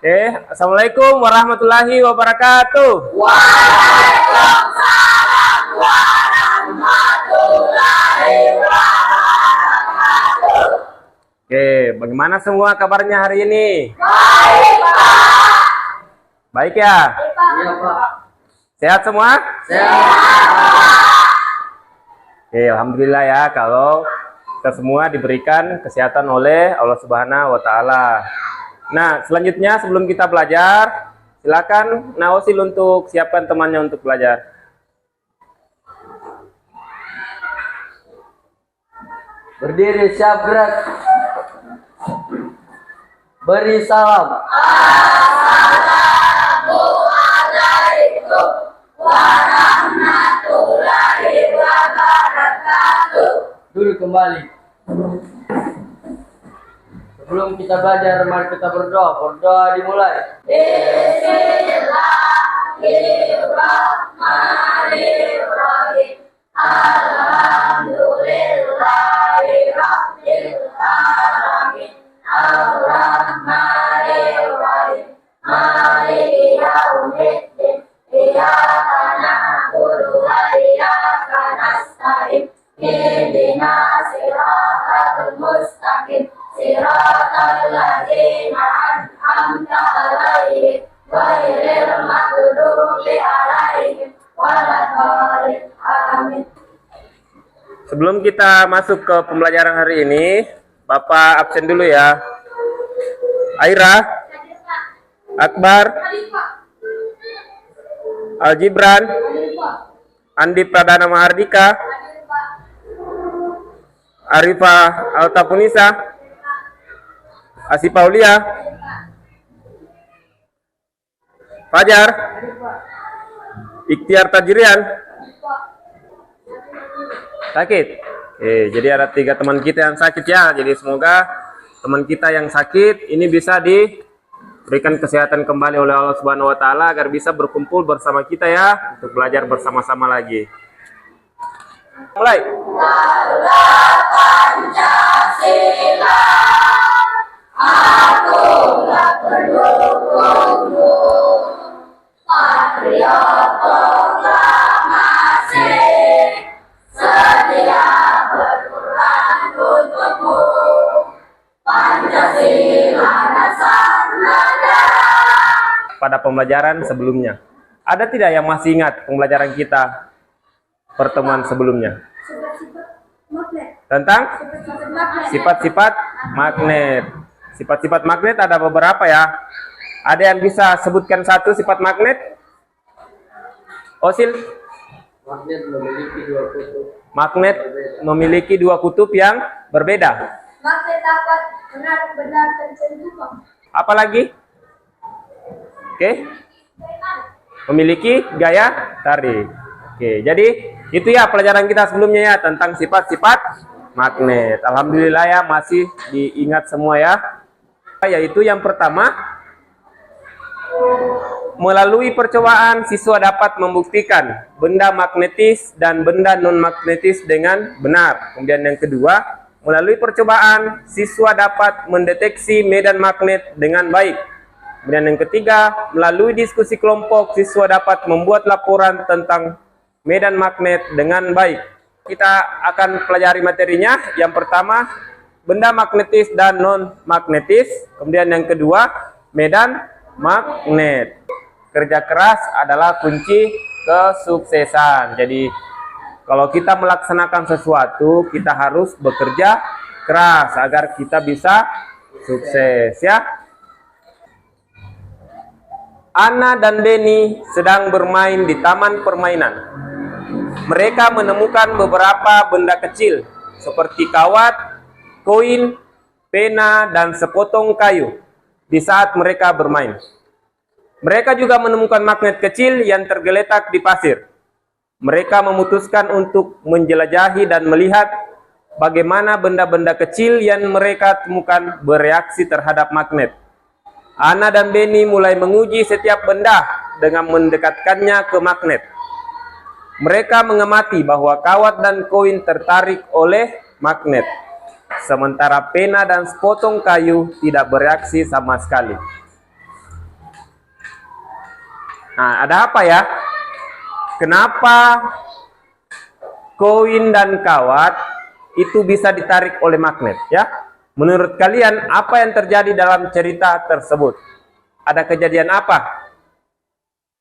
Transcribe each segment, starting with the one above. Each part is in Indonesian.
Assalamualaikum warahmatullahi wabarakatuh. Waalaikumsalam warahmatullahi wabarakatuh. Bagaimana semua kabarnya hari ini? Baik, Pak. Baik ya? Iya, Pak. Sehat semua? Sehat. Alhamdulillah ya kalau kita semua diberikan kesehatan oleh Allah Subhanahu wa taala. Nah, selanjutnya sebelum kita belajar, silakan Naosil untuk siapkan temannya untuk belajar. Berdiri siap gerak. Beri salam. Assalamualaikum warahmatullahi wabarakatuh. Duduk kembali. Sebelum kita belajar, mari kita berdoa. Berdoa dimulai. Bismillahirrahmanirrahim. Alhamdulillahirabbil alamin. Ar-Rahmanir-Rahim. Maliki yaumiddin. Iyyaka na'budu wa iyyaka nasta'in. Ihdinas siratal mustaqim. Siratal ladzina an'amta 'alaihim ghairil maghdubi 'alaihim waladdallin. Amin. Sebelum kita masuk ke pembelajaran hari ini, Bapak absen dulu ya. Aira, Akbar, Aljibran, Andi Pradana Mahardika, Arifah Altapunisa, Asipaulia, Fajar, Ikhtiar Tajrian. Sakit. Jadi ada 3 teman kita yang sakit ya. Jadi semoga teman kita yang sakit ini bisa diberikan kesehatan kembali oleh Allah Subhanahu wa taala agar bisa berkumpul bersama kita ya untuk belajar bersama-sama lagi. Mulai. Pancasila, aku nggak pendukungmu. Patriot proklamasi, setia berperan untukmu. Pancasila dasar negara. Pada pembelajaran sebelumnya, ada tidak yang masih ingat pembelajaran kita pertemuan sebelumnya tentang sifat-sifat magnet? Sifat-sifat magnet ada beberapa ya. Ada yang bisa sebutkan satu sifat magnet? Osil? Magnet memiliki 2 kutub. Magnet memiliki 2 kutub yang berbeda. Magnet dapat benar-benar tersentuh. Apa lagi? Memiliki gaya tarik. Jadi itu ya pelajaran kita sebelumnya ya tentang sifat-sifat magnet. Alhamdulillah ya masih diingat semua ya. Yaitu yang pertama, melalui percobaan siswa dapat membuktikan benda magnetis dan benda non-magnetis dengan benar. Kemudian yang kedua, melalui percobaan siswa dapat mendeteksi medan magnet dengan baik. Kemudian yang ketiga, melalui diskusi kelompok siswa dapat membuat laporan tentang medan magnet dengan baik. Kita akan pelajari materinya. Yang pertama, benda magnetis dan non-magnetis. Kemudian yang kedua, medan magnet. Kerja keras adalah kunci kesuksesan. Jadi kalau kita melaksanakan sesuatu, kita harus bekerja keras agar kita bisa sukses ya. Ana dan Benny sedang bermain di taman permainan. Mereka menemukan beberapa benda kecil seperti kawat, koin, pena, dan sepotong kayu di saat mereka bermain. Mereka juga menemukan magnet kecil yang tergeletak di pasir. Mereka memutuskan untuk menjelajahi dan melihat bagaimana benda-benda kecil yang mereka temukan bereaksi terhadap magnet. Ana dan Benny mulai menguji setiap benda dengan mendekatkannya ke magnet. Mereka mengamati bahwa kawat dan koin tertarik oleh magnet, sementara pena dan sepotong kayu tidak bereaksi sama sekali. Nah, ada apa ya? Kenapa koin dan kawat itu bisa ditarik oleh magnet ya? Menurut kalian apa yang terjadi dalam cerita tersebut? Ada kejadian apa?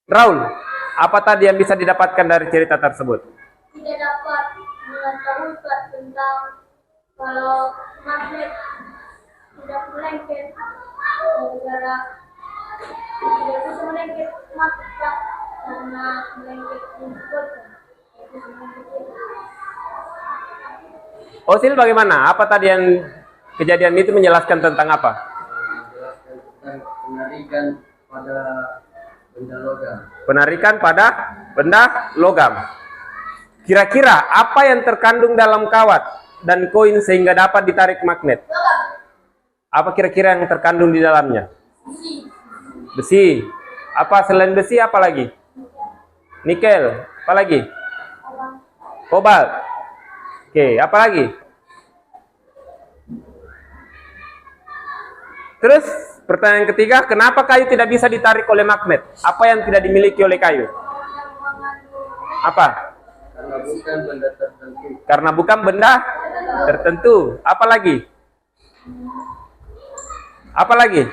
Raul, apa tadi yang bisa didapatkan dari cerita tersebut? Tidak dapat mengetahui tentang kalau magnet tidak melengket gara-gara tidak bisa melengket magnet karena melengket mengumpulkan. Osil bagaimana? Apa tadi yang kejadian itu menjelaskan tentang apa? Menjelaskan tentang penarikan pada benda logam. Penarikan pada benda logam. Kira-kira apa yang terkandung dalam kawat dan koin sehingga dapat ditarik magnet? Apa kira-kira yang terkandung di dalamnya? Besi. Apa selain besi apa lagi? Nikel. Apa lagi? Kobalt. Oke, apa lagi? Terus pertanyaan ketiga, kenapa kayu tidak bisa ditarik oleh magnet? Apa yang tidak dimiliki oleh kayu? Apa? Karena bukan benda tertentu. Karena bukan benda tertentu. Apa lagi? Apa lagi?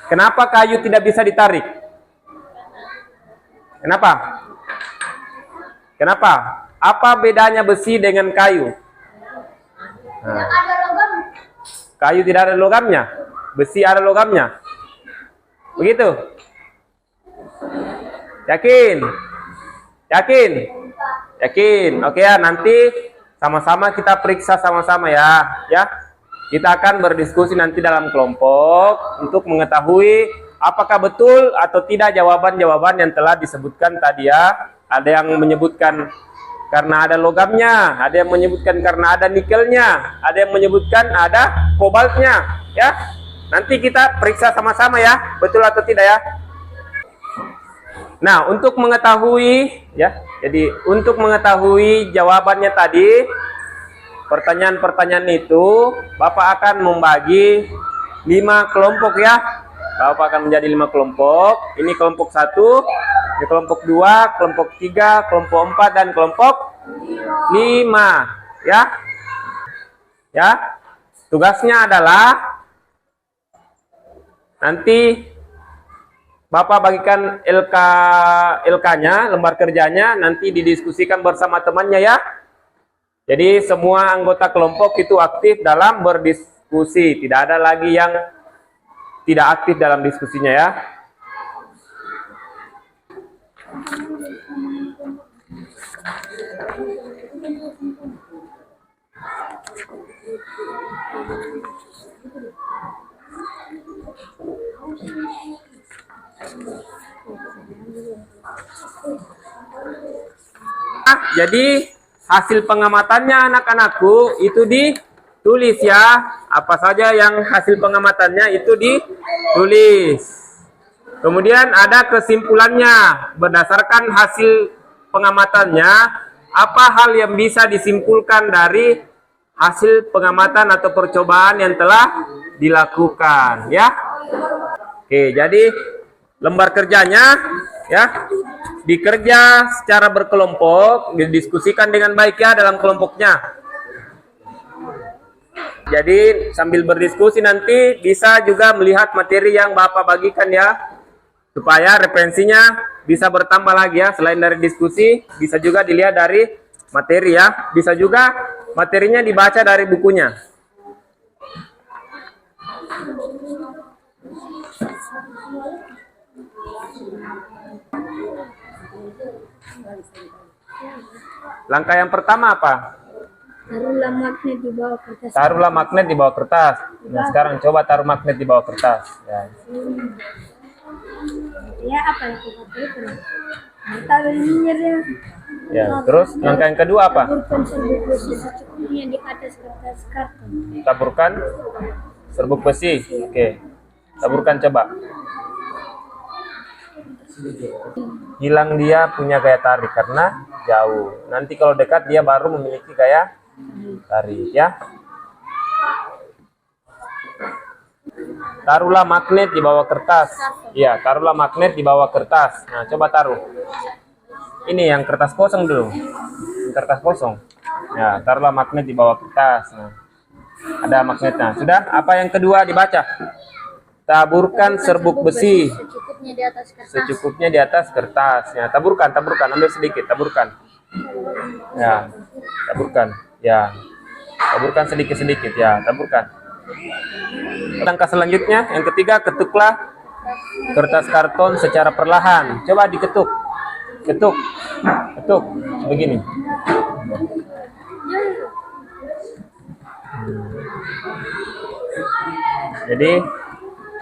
Kenapa kayu tidak bisa ditarik? Kenapa? Kenapa? Apa bedanya besi dengan kayu? Tidak ada logam. Kayu tidak ada logamnya, besi ada logamnya. Begitu? Yakin? Yakin? Yakin? Oke ya, nanti sama-sama kita periksa sama-sama ya. Ya. Kita akan berdiskusi nanti dalam kelompok untuk mengetahui apakah betul atau tidak jawaban-jawaban yang telah disebutkan tadi ya. Ada yang menyebutkan karena ada logamnya, ada yang menyebutkan karena ada nikelnya, ada yang menyebutkan ada kobaltnya, ya. Nanti kita periksa sama-sama ya, betul atau tidak ya. Nah, untuk mengetahui ya, jadi untuk mengetahui jawabannya tadi, pertanyaan-pertanyaan itu, Bapak akan membagi 5 kelompok ya. Bapak akan menjadi 5 kelompok. Ini kelompok 1, ini kelompok 2, kelompok 3, kelompok 4, dan kelompok 5. Ya. Ya. Tugasnya adalah nanti Bapak bagikan LK-nya, lembar kerjanya, nanti didiskusikan bersama temannya ya. Jadi semua anggota kelompok itu aktif dalam berdiskusi. Tidak ada lagi yang tidak aktif dalam diskusinya ya. Jadi hasil pengamatannya anak-anakku itu ditulis ya. Apa saja yang hasil pengamatannya itu ditulis. Kemudian ada kesimpulannya. Berdasarkan hasil pengamatannya, apa hal yang bisa disimpulkan dari hasil pengamatan atau percobaan yang telah dilakukan ya. Oke, jadi lembar kerjanya ya dikerja secara berkelompok, didiskusikan dengan baik ya dalam kelompoknya. Jadi sambil berdiskusi nanti bisa juga melihat materi yang Bapak bagikan ya, supaya referensinya bisa bertambah lagi ya. Selain dari diskusi, bisa juga dilihat dari materi ya. Bisa juga materinya dibaca dari bukunya. Langkah yang pertama apa? Taruhlah magnet di bawah kertas. Taruhlah magnet di bawah kertas. Nah, sekarang coba taruh magnet di bawah kertas. Ya. Ya, apa yang kita berikan? Taruh minyak. Ya, terus langkah yang kedua apa? Taburkan serbuk besi secukupnya di atas kertas karton. Taburkan serbuk besi. Oke. Taburkan coba. Hilang dia punya gaya tarik karena jauh. Nanti kalau dekat dia baru memiliki gaya tarik ya. Taruhlah magnet di bawah kertas. Iya, taruhlah magnet di bawah kertas. Nah, coba taruh. Ini yang kertas kosong dulu. Kertas kosong. Ya, taruhlah magnet di bawah kertas. Nah, ada magnetnya. Sudah? Apa yang kedua dibaca? Taburkan serbuk besi Secukupnya di atas kertas. secukupnya di atas kertas. Ya, taburkan, ambil sedikit, taburkan. Ya, taburkan. Ya, taburkan sedikit-sedikit. Ya, taburkan. Langkah selanjutnya, yang ketiga, ketuklah kertas karton secara perlahan. Coba diketuk, ketuk, begini. Jadi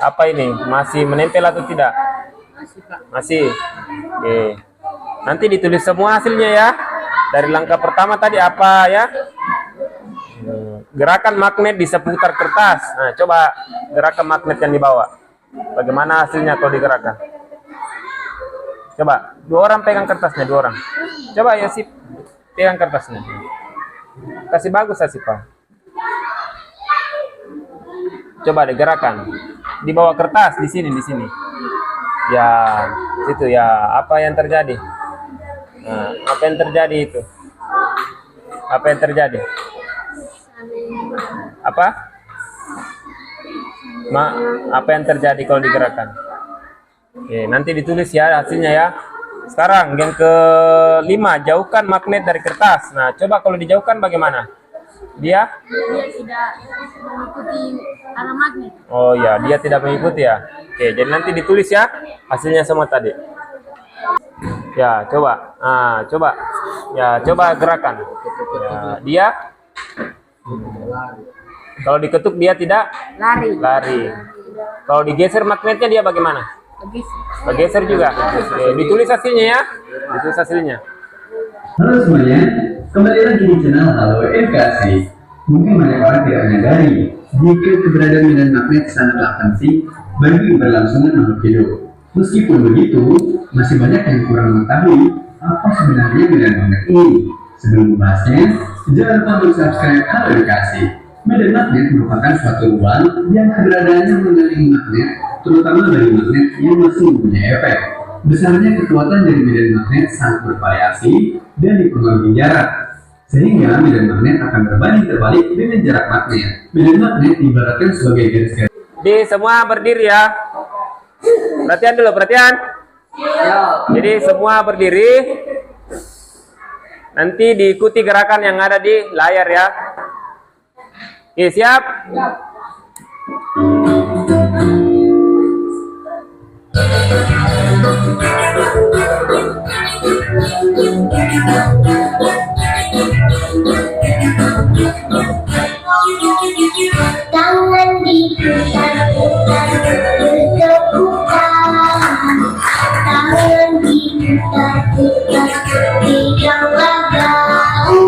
apa ini? Masih menempel atau tidak? Masih. Oke. Nanti ditulis semua hasilnya ya. Dari langkah pertama tadi apa ya? Gerakan magnet di seputar kertas. Nah, coba gerakan magnet yang dibawa. Bagaimana hasilnya kalau digerakkan? Coba, 2 orang pegang kertasnya, 2 orang. Coba ya sip, pegang kertasnya. Kasih bagus ya sip, Pak. Coba digerakan. Di bawah kertas, di sini. Ya, situ ya. Apa yang terjadi? Nah, apa yang terjadi itu? Apa yang terjadi? Apa yang terjadi kalau digerakkan? Oke, nanti ditulis ya hasilnya ya. Sekarang yang kelima, jauhkan magnet dari kertas. Nah, coba kalau dijauhkan bagaimana? Dia tidak mengikuti arah magnet. Oh ya, dia tidak mengikuti ya. Oke, jadi nanti ditulis ya hasilnya semua tadi. Ya, coba. Nah, coba. Ya, coba gerakan. Ya, dia kalau diketuk dia tidak lari. Kalau digeser magnetnya dia bagaimana? Bergeser juga. Oke, ditulis hasilnya ya. Ditulis hasilnya. Halo semuanya, kembali lagi di channel Halo Edukasi. Mungkin banyak orang tidak menyadari jika keberadaan medan magnet sangatlah penting bagi keberlangsungan makhluk hidup. Meskipun begitu, masih banyak yang kurang mengetahui apa sebenarnya medan magnet ini. Sebelum membahasnya, jangan lupa subscribe Halo Edukasi. Medan magnet merupakan suatu ruang yang keberadaannya mengelilingi magnet, terutama bagi magnet yang masih mempunyai efek. Besarnya kekuatan dari medan magnet sangat bervariasi dan dipengaruhi jarak, sehingga medan magnet akan berbanding terbalik dengan jarak magnet. Medan magnet diibaratkan sebagai garis-garis. Di semua berdiri ya. Perhatian dulu, perhatian. Jadi semua berdiri. Nanti diikuti gerakan yang ada di layar ya. Oke, siap? Tangan diputar-putar bertepukan. Tangan diputar-putar pegang gagang.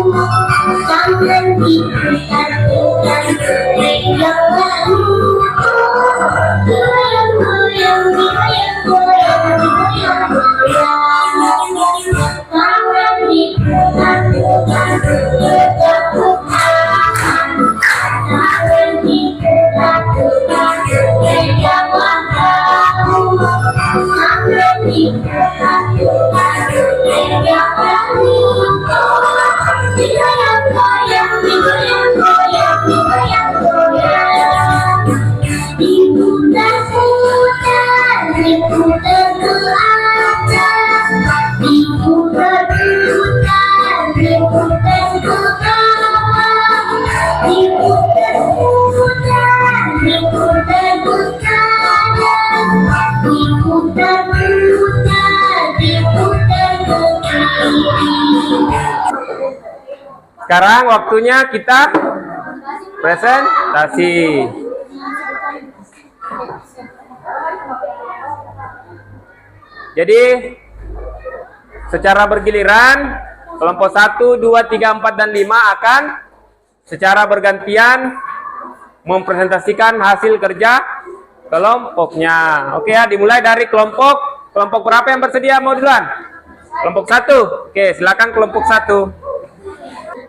Tangan diputar-putar pegang gagang. Goyang-goyang, goyang-goyang, goyang-goyang. Tangan diputar-putar bertepukan. Tangan diputar-putar pegang gagang. Tangan diputar-putar pegang gagang. Digoyang-goyang, digoyang-goyang, digoyang-goyang. Diputar-putar, diputar ke atas. Diputar-putar, diputar ke bawah. Diputar-putar, diputar ke kanan. Diputar-putar, diputar ke kiri. Sekarang waktunya kita presentasi. Jadi secara bergiliran kelompok 1, 2, 3, 4 dan 5 akan secara bergantian mempresentasikan hasil kerja kelompoknya. Oke ya, dimulai dari kelompok berapa yang bersedia mau duluan? Kelompok 1. Oke, silakan kelompok 1.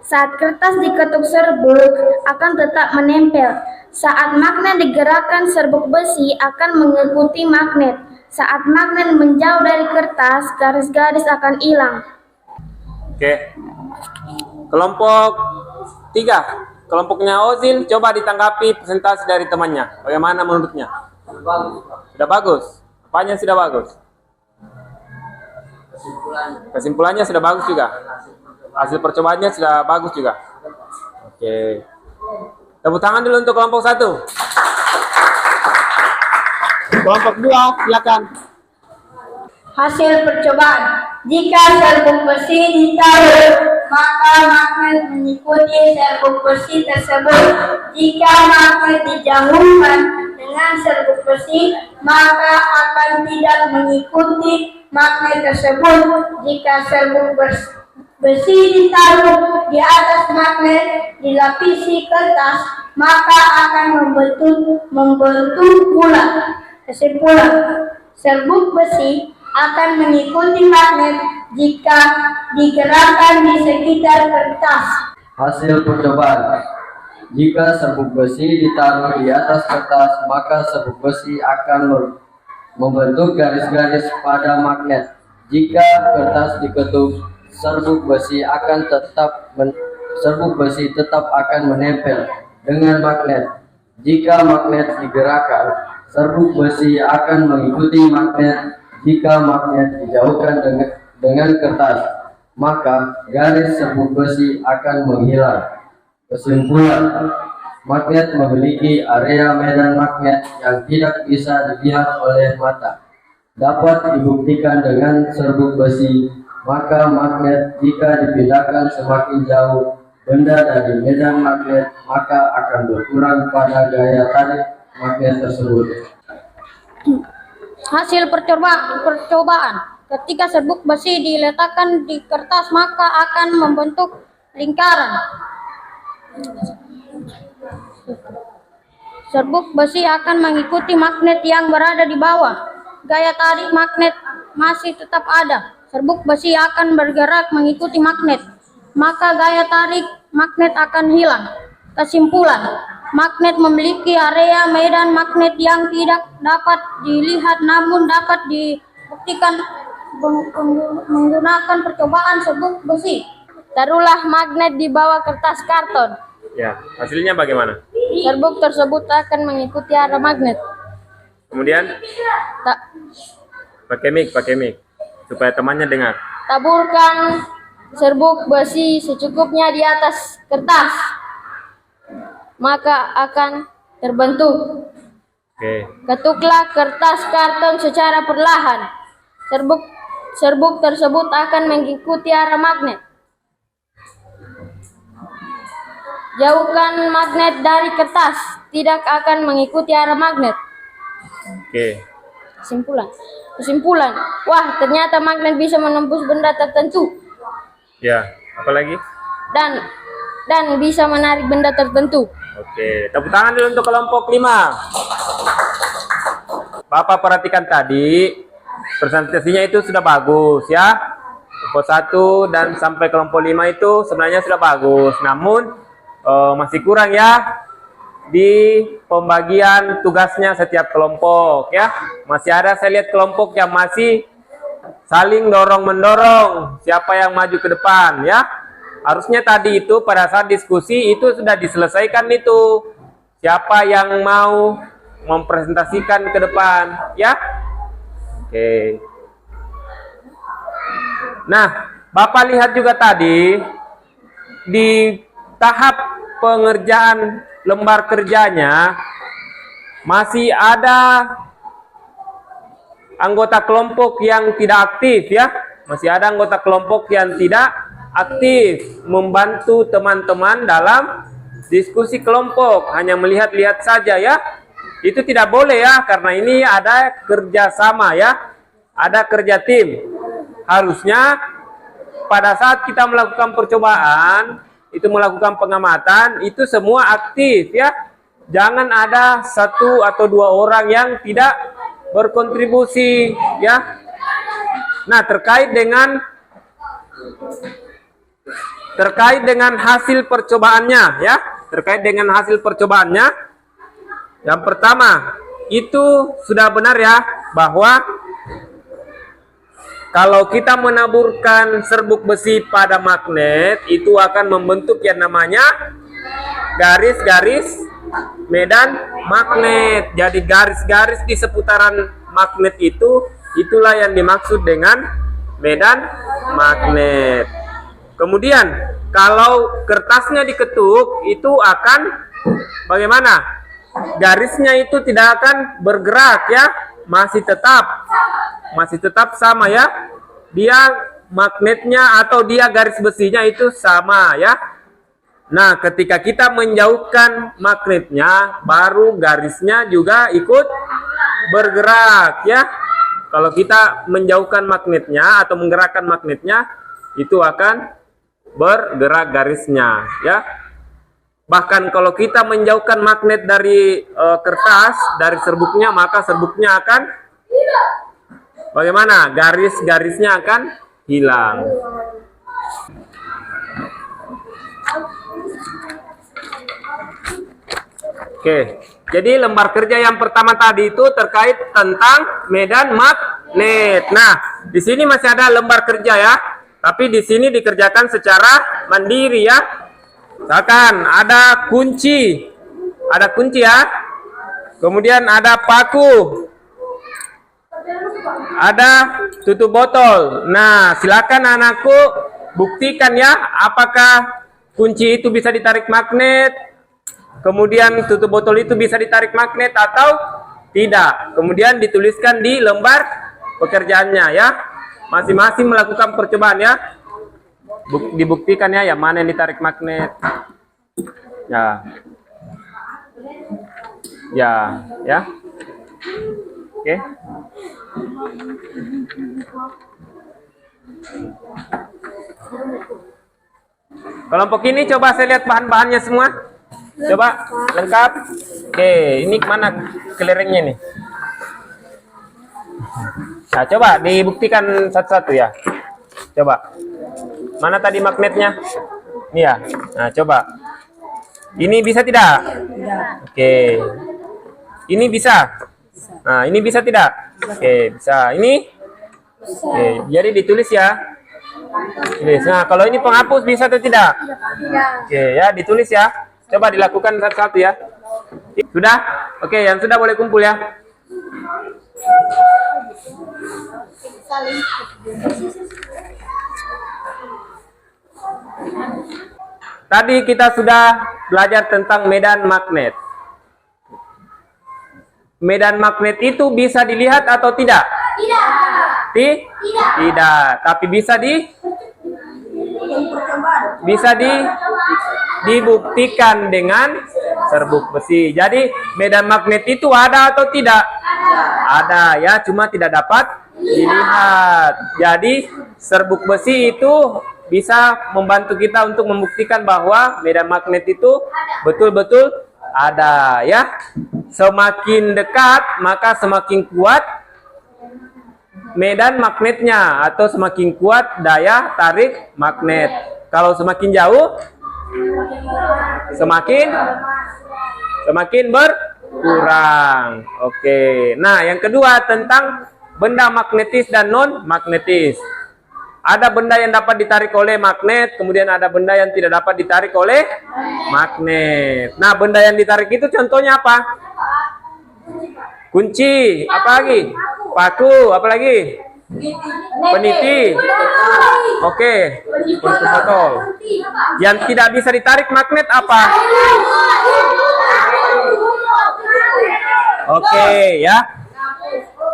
Saat kertas diketuk serbuk akan tetap menempel. Saat magnet digerakkan, serbuk besi akan mengikuti magnet. Saat magnet menjauh dari kertas, garis-garis akan hilang. Oke. Kelompok 3. Kelompoknya Ozil, coba ditanggapi presentasi dari temannya. Bagaimana menurutnya? Bagus, Pak. Sudah bagus? Apanya sudah bagus? Kesimpulannya sudah bagus juga. Hasil percobaannya sudah bagus juga. Oke. Tepuk tangan dulu untuk kelompok 1. Kelompok 2, silakan. Hasil percobaan. Jika serbuk besi ditaruh, maka magnet mengikuti serbuk besi tersebut. Jika magnet dijauhkan dengan serbuk besi, maka akan tidak mengikuti magnet tersebut. Jika serbuk besi ditaruh di atas magnet dilapisi kertas, maka akan membentuk bulat. Kesimpulan, serbuk besi akan mengikuti magnet jika digerakkan di sekitar kertas. Hasil percobaan. Jika serbuk besi ditaruh di atas kertas, maka serbuk besi akan membentuk garis-garis pada magnet. Jika kertas diketuk, serbuk besi tetap akan menempel dengan magnet. Jika magnet digerakkan, serbuk besi akan mengikuti magnet. Jika magnet dijauhkan dengan kertas, maka garis serbuk besi akan menghilang. Kesimpulan, magnet memiliki area medan magnet yang tidak bisa dilihat oleh mata. Dapat dibuktikan dengan serbuk besi, maka magnet jika dipindahkan semakin jauh benda dari medan magnet, maka akan berkurang pada gaya tarik magnet tersebut. Hasil percobaan. Ketika serbuk besi diletakkan di kertas, maka akan membentuk lingkaran. Serbuk besi akan mengikuti magnet yang berada di bawah. Gaya tarik magnet masih tetap ada. Serbuk besi akan bergerak mengikuti magnet, maka gaya tarik magnet akan hilang. Kesimpulan, magnet memiliki area medan magnet yang tidak dapat dilihat namun dapat dibuktikan menggunakan percobaan serbuk besi. Taruhlah magnet di bawah kertas karton. Ya, hasilnya bagaimana? Serbuk tersebut akan mengikuti arah magnet. Kemudian pakai mic supaya temannya dengar. Taburkan serbuk besi secukupnya di atas kertas, maka akan terbentuk. Oke. Ketuklah kertas karton secara perlahan. Serbuk tersebut akan mengikuti arah magnet. Jauhkan magnet dari kertas, tidak akan mengikuti arah magnet. Oke. Kesimpulan. Wah, ternyata magnet bisa menembus benda tertentu Ya, apa lagi? dan bisa menarik benda tertentu. Oke, tepuk tangan dulu untuk kelompok 5. Bapak perhatikan tadi, presentasinya itu sudah bagus ya. Kelompok 1 dan sampai kelompok 5 itu sebenarnya sudah bagus. Namun, masih kurang ya di pembagian tugasnya setiap kelompok ya. Masih ada saya lihat kelompok yang masih saling dorong-mendorong siapa yang maju ke depan ya. Harusnya tadi itu pada saat diskusi itu sudah diselesaikan itu. Siapa yang mau mempresentasikan ke depan ya. Oke. Nah, Bapak lihat juga tadi di tahap pengerjaan lembar kerjanya masih ada anggota kelompok yang tidak aktif ya. Masih ada anggota kelompok yang tidak aktif membantu teman-teman dalam diskusi kelompok, hanya melihat-lihat saja ya. Itu tidak boleh ya, karena ini ada kerjasama ya, ada kerja tim. Harusnya pada saat kita melakukan percobaan, itu melakukan pengamatan, itu semua aktif ya. Jangan ada 1 atau 2 orang yang tidak berkontribusi ya. Nah, terkait dengan hasil percobaannya ya, terkait dengan hasil percobaannya Yang pertama, itu sudah benar ya, bahwa kalau kita menaburkan serbuk besi pada magnet, itu akan membentuk yang namanya garis-garis medan magnet. Jadi garis-garis di seputaran magnet itu, itulah yang dimaksud dengan medan magnet. Kemudian, kalau kertasnya diketuk, itu akan bagaimana? Garisnya itu tidak akan bergerak ya, masih tetap sama ya. Dia magnetnya atau dia garis besinya itu sama ya. Nah, ketika kita menjauhkan magnetnya, baru garisnya juga ikut bergerak ya. Kalau kita menjauhkan magnetnya atau menggerakkan magnetnya, itu akan bergerak garisnya ya. Bahkan kalau kita menjauhkan magnet dari kertas, dari serbuknya, maka serbuknya akan bagaimana? Garis-garisnya akan hilang. Oke, jadi lembar kerja yang pertama tadi itu terkait tentang medan magnet. Nah, di sini masih ada lembar kerja ya, tapi di sini dikerjakan secara mandiri ya. Misalkan ada kunci ya, kemudian ada paku, ada tutup botol. Nah, silakan anakku buktikan ya, apakah kunci itu bisa ditarik magnet, kemudian tutup botol itu bisa ditarik magnet atau tidak. Kemudian dituliskan di lembar pekerjaannya ya. Masing-masing melakukan percobaan ya. Dibuktikan ya, yang mana yang ditarik magnet. Ya. Oke. Kelompok ini coba saya lihat bahan-bahannya semua. Coba lengkap. Oke, ini kemana kelerengnya nih? Nah, coba dibuktikan satu-satu ya. Coba. Mana tadi magnetnya? Ini ya. Nah, coba. Ini bisa tidak? Oke. Ini bisa? Nah, ini bisa tidak? Oke, bisa. Ini? Oke, jadi ditulis ya. Tulis. Nah, kalau ini penghapus bisa atau tidak? Oke, ya, ditulis ya. Coba dilakukan satu-satu ya. Sudah? Oke, yang sudah boleh kumpul ya. Tadi kita sudah belajar tentang medan magnet. Medan magnet itu bisa dilihat atau tidak? Tidak. Tapi bisa dibuktikan dengan serbuk besi. Jadi medan magnet itu ada atau tidak? Ada ya, cuma tidak dapat dilihat. Jadi serbuk besi itu bisa membantu kita untuk membuktikan bahwa medan magnet itu betul-betul ada ya. Semakin dekat maka semakin kuat medan magnetnya atau semakin kuat daya tarik magnet. Kalau semakin jauh semakin berkurang. Oke. Nah, yang kedua tentang benda magnetis dan non magnetis. Ada benda yang dapat ditarik oleh magnet, kemudian ada benda yang tidak dapat ditarik oleh magnet. Nah, benda yang ditarik itu contohnya apa? Kunci, apa lagi? Paku, apa lagi? Peniti. Oke, tutup botol. Yang tidak bisa ditarik magnet apa? Oke, ya.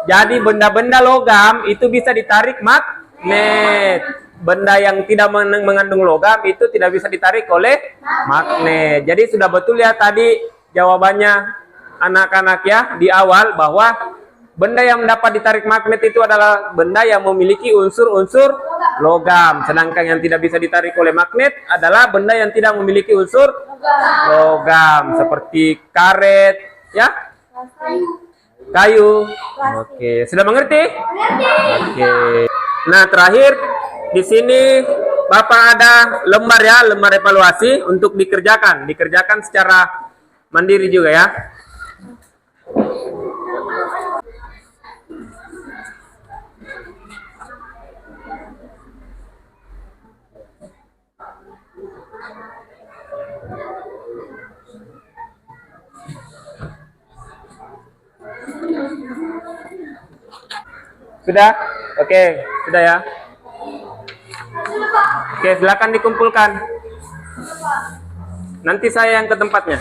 Jadi benda-benda logam itu bisa ditarik magnet. Benda yang tidak mengandung logam itu tidak bisa ditarik oleh magnet. Jadi sudah betul ya tadi jawabannya anak-anak ya di awal, bahwa benda yang dapat ditarik magnet itu adalah benda yang memiliki unsur-unsur logam. Sedangkan yang tidak bisa ditarik oleh magnet adalah benda yang tidak memiliki unsur logam, seperti karet ya, kayu. Oke, sudah mengerti? Oke. Nah, terakhir di sini Bapak ada lembar ya, lembar evaluasi untuk dikerjakan secara mandiri juga ya. Sudah? Oke, sudah ya. Oke, silakan dikumpulkan. Nanti saya yang ke tempatnya.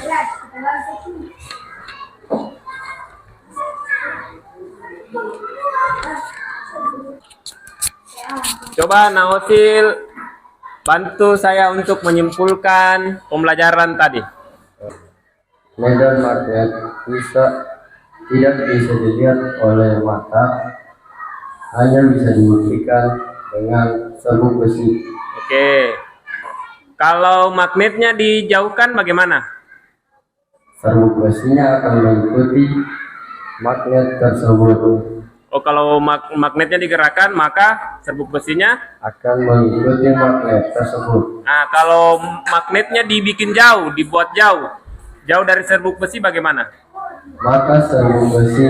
Coba Naosil bantu saya untuk menyimpulkan pembelajaran tadi. Medan magnet tidak bisa dilihat oleh mata, hanya bisa dibuktikan dengan serbuk besi. Oke. Kalau magnetnya dijauhkan bagaimana? Serbuk besinya akan mengikuti magnet tersebut, Oh, kalau magnetnya digerakkan, maka serbuk besinya. akan mengikuti magnet tersebut. Nah, kalau magnetnya dibikin jauh, dibuat jauh dari serbuk besi bagaimana? Maka serbuk besi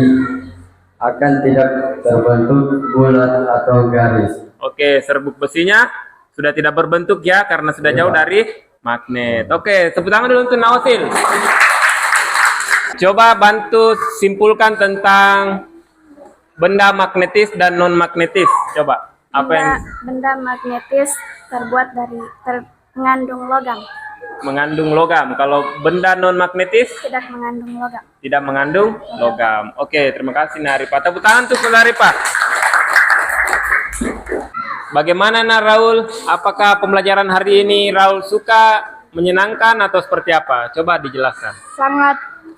akan tidak terbentuk bulat atau garis. Oke, serbuk besinya sudah tidak berbentuk ya, karena sudah jauh dari magnet. Oke, tepuk tangan dulu untuk Naosil. Coba bantu simpulkan tentang benda magnetis dan non magnetis. Coba apa yang Benda magnetis terbuat dari mengandung logam, mengandung logam? Kalau benda non magnetis tidak mengandung logam. tidak mengandung logam. Oke, terima kasih Naripa. Tepuk tangan untuk Naripa. Bagaimana Raul? Apakah pembelajaran hari ini Raul suka, menyenangkan atau seperti apa? Coba dijelaskan.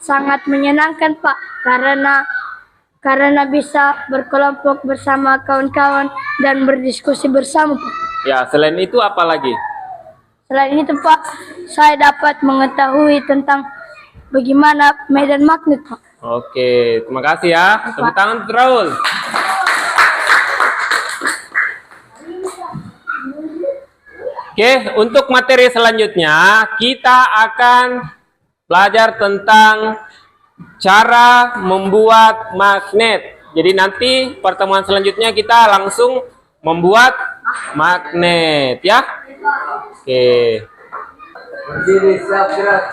Sangat menyenangkan Pak, karena bisa berkelompok bersama kawan-kawan dan berdiskusi bersama Pak. Ya, selain itu apa lagi? Selain itu Pak, saya dapat mengetahui tentang bagaimana medan magnet Pak. Oke, terima kasih ya. Tepuk tangan untuk Raul. Oke, untuk materi selanjutnya kita akan belajar tentang cara membuat magnet. Jadi nanti pertemuan selanjutnya kita langsung membuat magnet ya. Oke. Berdiri, siap gerak.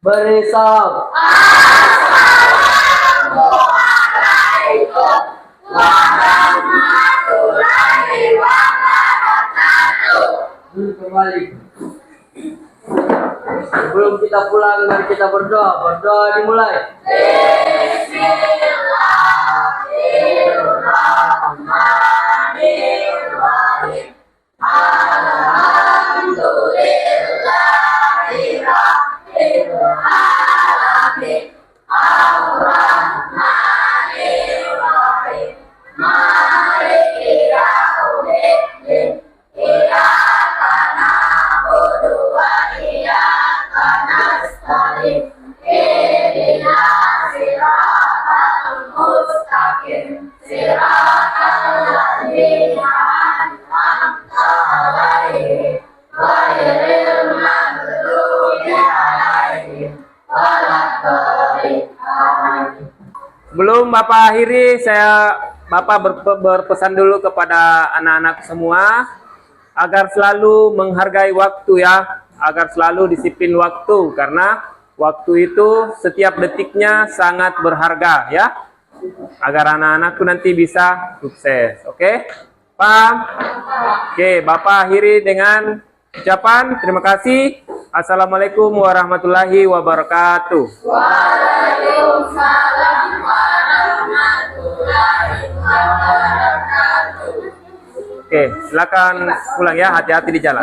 Berisap. Kembali. Sebelum kita pulang, mari kita berdoa. Berdoa dimulai. Sebelum Bapak akhiri, Bapak berpesan dulu kepada anak-anak semua agar selalu menghargai waktu ya, agar selalu disiplin waktu, karena waktu itu setiap detiknya sangat berharga ya, agar anak-anakku nanti bisa sukses. Oke? Paham? Oke, Bapak akhiri dengan ucapan terima kasih. Assalamualaikum warahmatullahi wabarakatuh. Oke, silakan pulang ya, hati-hati di jalan.